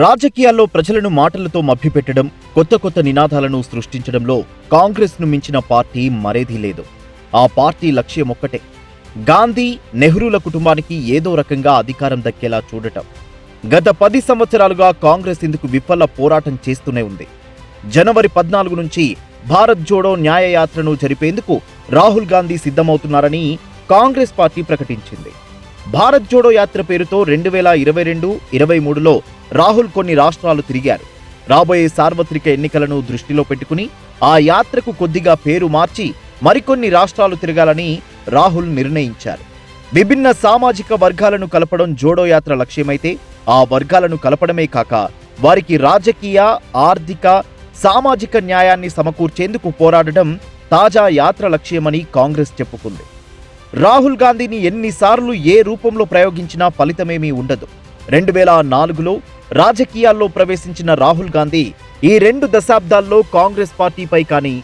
రాజకీయాల్లో ప్రజలను మాటలతో మభ్యపెట్టడం, కొత్త నినాదాలను సృష్టించడంలో కాంగ్రెస్ను మించిన పార్టీ మరేదీ లేదు. ఆ పార్టీ లక్ష్యమొక్కటే, గాంధీ, నెహ్రూల కుటుంబానికి ఏదో రకంగా అధికారం దక్కేలా చూడటం. గత 10 సంవత్సరాలుగా కాంగ్రెస్ ఇందుకు విఫల పోరాటం చేస్తూనే ఉంది. జనవరి 14 నుంచి భారత్ జోడో న్యాయయాత్రను జరిపేందుకు రాహుల్ గాంధీ సిద్ధమవుతున్నారని కాంగ్రెస్ పార్టీ ప్రకటించింది. భారత్ జోడో యాత్ర పేరుతో 2022-23లో రాహుల్ కొన్ని రాష్ట్రాలు తిరిగారు. రాబోయే సార్వత్రిక ఎన్నికలను దృష్టిలో పెట్టుకుని ఆ యాత్రకు కొద్దిగా పేరు మార్చి మరికొన్ని రాష్ట్రాలు తిరగాలని రాహుల్ నిర్ణయించారు. విభిన్న సామాజిక వర్గాలను కలపడం జోడో యాత్ర లక్ష్యమైతే, ఆ వర్గాలను కలపడమే కాక వారికి రాజకీయ, ఆర్థిక, సామాజిక న్యాయాన్ని సమకూర్చేందుకు పోరాడడం తాజా యాత్ర లక్ష్యమని కాంగ్రెస్ చెప్పుకుంది. రాహుల్ గాంధీని ఎన్నిసార్లు ఏ రూపంలో ప్రయోగించినా ఫలితమేమీ ఉండదు. 2004లో రాజకీయాల్లో ప్రవేశించిన రాహుల్ గాంధీ ఈ 2 దశాబ్దాల్లో కాంగ్రెస్ పార్టీపై కానీ,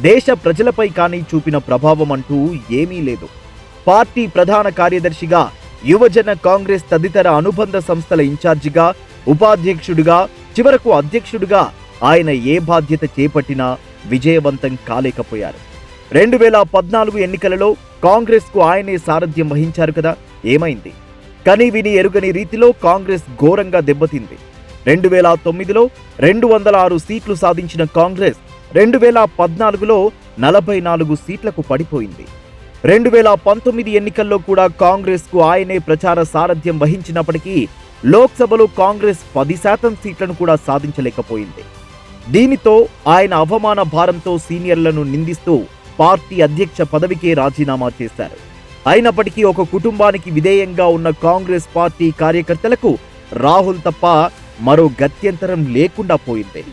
దేశ ప్రజలపై కానీ చూపిన ప్రభావం అంటూ ఏమీ లేదు. పార్టీ ప్రధాన కార్యదర్శిగా, యువజన కాంగ్రెస్ తదితర అనుబంధ సంస్థల ఇన్ఛార్జిగా, ఉపాధ్యక్షుడిగా, చివరకు అధ్యక్షుడిగా ఆయన ఏ బాధ్యత చేపట్టినా విజయవంతం కాలేకపోయారు. 2014 ఎన్నికలలో కాంగ్రెస్కు ఆయనే సారథ్యం వహించారు కదా, ఏమైంది? కని విని ఎరుగని రీతిలో కాంగ్రెస్ ఘోరంగా దెబ్బతింది. 2009లో 206 సీట్లు సాధించిన కాంగ్రెస్ 2014లో 44 సీట్లకు పడిపోయింది. 2019 ఎన్నికల్లో కూడా కాంగ్రెస్కు ఆయనే ప్రచార సారథ్యం వహించినప్పటికీ లోక్సభలో కాంగ్రెస్ 10% సీట్లను కూడా సాధించలేకపోయింది. దీనితో ఆయన అవమాన భారంతో సీనియర్లను నిందిస్తూ పార్టీ అధ్యక్ష పదవికే రాజీనామా చేశారు. అయినప్పటికీ ఒక కుటుంబానికి విధేయంగా ఉన్న కాంగ్రెస్ పార్టీ కార్యకర్తలకు రాహుల్ తప్ప మరో గత్యంతరం లేకుండా పోయింది.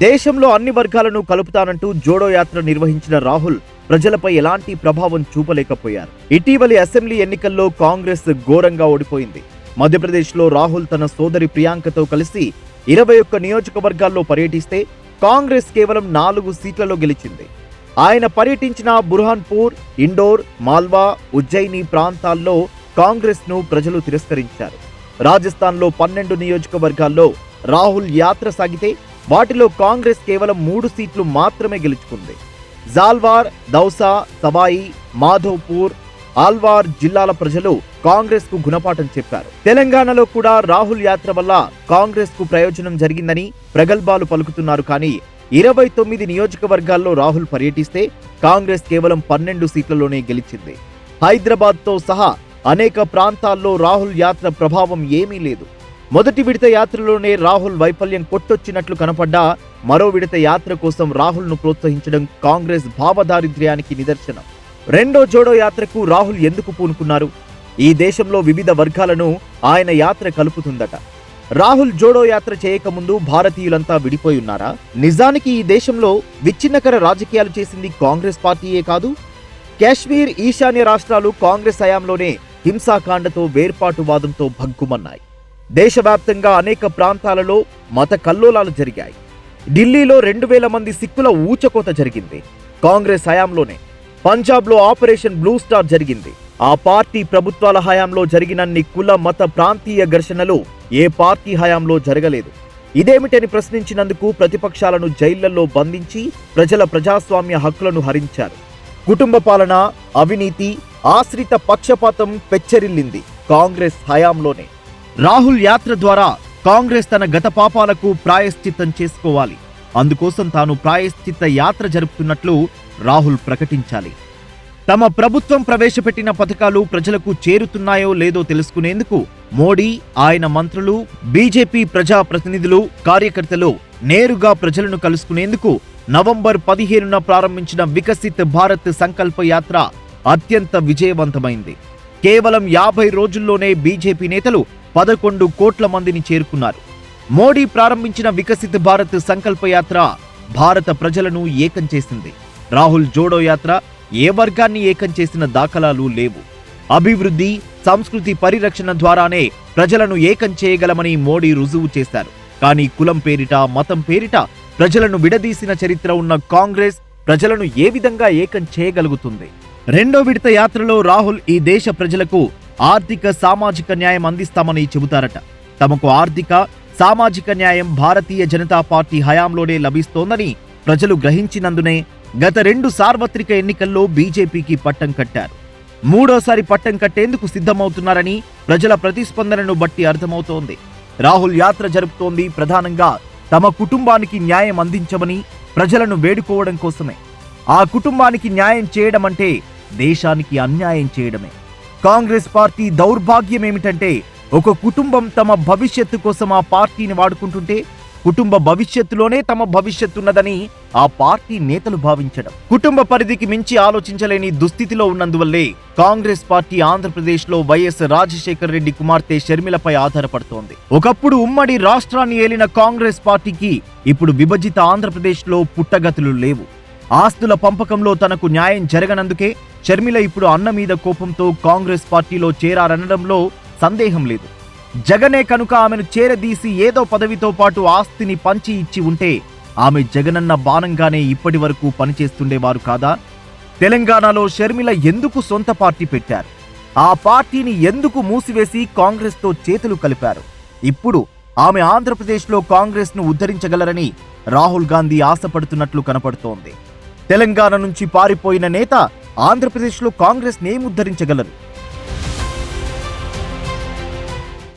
దేశంలో అన్ని వర్గాలను కలుపుతానంటూ జోడో యాత్ర నిర్వహించిన రాహుల్ ప్రజలపై ఎలాంటి ప్రభావం చూపలేకపోయారు. ఇటీవలి అసెంబ్లీ ఎన్నికల్లో కాంగ్రెస్ ఘోరంగా ఓడిపోయింది. మధ్యప్రదేశ్లో రాహుల్ తన సోదరి ప్రియాంకతో కలిసి 21 నియోజకవర్గాల్లో పర్యటిస్తే కాంగ్రెస్ కేవలం 4 సీట్లలో గెలిచింది. ఆయన పర్యటించిన బుర్హాన్పూర్, ఇండోర్, మాల్వా, ఉజ్జయిని ప్రాంతాల్లో కాంగ్రెస్ను ప్రజలు తిరస్కరించారు. రాజస్థాన్లో 12 నియోజకవర్గాల్లో రాహుల్ యాత్ర సాగితే వాటిలో కాంగ్రెస్ కేవలం 3 సీట్లు మాత్రమే గెలుచుకుంది. జాల్వార్, దౌసా, సవాయి మాధోపూర్, ఆల్వార్ జిల్లాల ప్రజలు కాంగ్రెస్ కు గుణపాఠం చెప్పారు. తెలంగాణలో కూడా రాహుల్ యాత్ర వల్ల కాంగ్రెస్ కు ప్రయోజనం జరిగిందని ప్రగల్భాలు పలుకుతున్నారు. కానీ 29 నియోజకవర్గాల్లో రాహుల్ పర్యటిస్తే కాంగ్రెస్ కేవలం 12 సీట్లలోనే గెలిచింది. హైదరాబాద్తో సహా అనేక ప్రాంతాల్లో రాహుల్ యాత్ర ప్రభావం ఏమీ లేదు. మొదటి విడత యాత్రలోనే రాహుల్ వైఫల్యం కొట్టొచ్చినట్లు కనపడ్డా, మరో విడత యాత్ర కోసం రాహుల్ను ప్రోత్సహించడం కాంగ్రెస్ భావదారిద్ర్యానికి నిదర్శనం. రెండో జోడో యాత్రకు రాహుల్ ఎందుకు పూనుకున్నారు? ఈ దేశంలో వివిధ వర్గాలను ఆయన యాత్ర కలుపుతుందట. రాహుల్ జోడో యాత్ర చేయకముందు భారతీయులంతా విడిపోయి ఉన్నారా? నిజానికి ఈ దేశంలో విచ్ఛిన్నకర రాజకీయాలు చేసింది కాంగ్రెస్ పార్టీయే కాదు. కాశ్మీర్, ఈశాన్య రాష్ట్రాలు కాంగ్రెస్ హయాంలోనే హింసాకాండతో, వేర్పాటువాదంతో భగ్గుమన్నాయి. దేశవ్యాప్తంగా అనేక ప్రాంతాలలో మత కల్లోలాలు జరిగాయి. ఢిల్లీలో 2000 మంది సిక్కుల ఊచకోత జరిగింది కాంగ్రెస్ హయాంలోనే. పంజాబ్లో ఆపరేషన్ బ్లూ స్టార్ జరిగింది. ఆ పార్టీ ప్రభుత్వాల హయాంలో జరిగినన్ని కుల, మత, ప్రాంతీయ ఘర్షణలు ఏ పార్టీ హయాంలో జరగలేదు. ఇదేమిటని ప్రశ్నించినందుకు ప్రతిపక్షాలను జైళ్లలో బంధించి ప్రజల ప్రజాస్వామ్య హక్కులను హరించారు. కుటుంబ పాలన, అవినీతి, ఆశ్రిత పక్షపాతం పెచ్చరిల్లింది కాంగ్రెస్ హయాంలోనే. రాహుల్ యాత్ర ద్వారా కాంగ్రెస్ తన గత పాపాలకు ప్రాయశ్చిత్తం చేసుకోవాలి. అందుకోసం తాను ప్రాయశ్చిత్త యాత్ర జరుపుతున్నట్లు రాహుల్ ప్రకటించాలి. తమ ప్రభుత్వం ప్రవేశపెట్టిన పథకాలు ప్రజలకు చేరుతున్నాయో లేదో తెలుసుకునేందుకు మోడీ, ఆయన మంత్రులు, బీజేపీ ప్రజా ప్రతినిధులు, కార్యకర్తలు నేరుగా ప్రజలను కలుసుకునేందుకు నవంబర్ 15న ప్రారంభించిన వికసిత్ భారత్ సంకల్ప యాత్ర అత్యంత విజయవంతమైంది. కేవలం 50 రోజుల్లోనే బీజేపీ నేతలు 11 కోట్ల మందిని చేరుకున్నారు. మోడీ ప్రారంభించిన వికసిత్ భారత్ సంకల్ప యాత్ర భారత ప్రజలను ఏకం చేసింది. రాహుల్ జోడో యాత్ర ఏ వర్గాన్ని ఏకం చేసిన దాఖలాలు లేవు. అభివృద్ధి, సంస్కృతి పరిరక్షణ ద్వారానే ప్రజలను ఏకం చేయగలమని మోడీ రుజువు చేశారు. కానీ కులం పేరిట, మతం పేరిట ప్రజలను విడదీసిన చరిత్ర ఉన్న కాంగ్రెస్ ప్రజలను ఏ విధంగా ఏకం చేయగలుగుతుంది? రెండో విడత యాత్రలో రాహుల్ ఈ దేశ ప్రజలకు ఆర్థిక, సామాజిక న్యాయం అందిస్తామని చెబుతారట. తమకు ఆర్థిక, సామాజిక న్యాయం భారతీయ జనతా పార్టీ హయాంలోనే లభిస్తోందని ప్రజలు గ్రహించినందునే గత 2 సార్వత్రిక ఎన్నికల్లో బీజేపీకి పట్టం కట్టారు. మూడోసారి పట్టం కట్టేందుకు సిద్ధమవుతున్నారని ప్రజల ప్రతిస్పందనను బట్టి అర్థమవుతోంది. రాహుల్ యాత్ర జరుపుతోంది ప్రధానంగా తమ కుటుంబానికి న్యాయం అందించమని ప్రజలను వేడుకోవడం కోసమే. ఆ కుటుంబానికి న్యాయం చేయడం అంటే దేశానికి అన్యాయం చేయడమే. కాంగ్రెస్ పార్టీ దౌర్భాగ్యం ఏమిటంటే ఒక కుటుంబం తమ భవిష్యత్తు కోసం ఆ పార్టీని వాడుకుంటుంటే కుటుంబ భవిష్యత్తులోనే తమ భవిష్యత్తున్నదని ఆ పార్టీ నేతలు భావించడం. కుటుంబ పరిధికి మించి ఆలోచించలేని దుస్థితిలో ఉన్నందువల్లే కాంగ్రెస్ పార్టీ ఆంధ్రప్రదేశ్లో వైఎస్ రాజశేఖర్ రెడ్డి కుమార్తె షర్మిలపై ఆధారపడుతోంది. ఒకప్పుడు ఉమ్మడి రాష్ట్రాన్ని ఏలిన కాంగ్రెస్ పార్టీకి ఇప్పుడు విభజిత ఆంధ్రప్రదేశ్లో పుట్టగతులు లేవు. ఆస్తుల పంపకంలో తనకు న్యాయం జరగనందుకే షర్మిల ఇప్పుడు అన్న మీద కోపంతో కాంగ్రెస్ పార్టీలో చేరారనడంలో సందేహం లేదు. జగనే కనుక ఆమెను చేరదీసి ఏదో పదవితో పాటు ఆస్తిని పంచి ఇచ్చి ఉంటే ఆమె జగనన్న బాణంగానే ఇప్పటి వరకు పనిచేస్తుండేవారు కాదా? తెలంగాణలో షర్మిల ఎందుకు సొంత పార్టీ పెట్టారు? ఆ పార్టీని ఎందుకు మూసివేసి కాంగ్రెస్తో చేతులు కలిపారు? ఇప్పుడు ఆమె ఆంధ్రప్రదేశ్లో కాంగ్రెస్ను ఉద్ధరించగలరని రాహుల్ గాంధీ ఆశపడుతున్నట్లు కనపడుతోంది. తెలంగాణ నుంచి పారిపోయిన నేత ఆంధ్రప్రదేశ్లో కాంగ్రెస్ని ఏం ఉద్ధరించగలరు?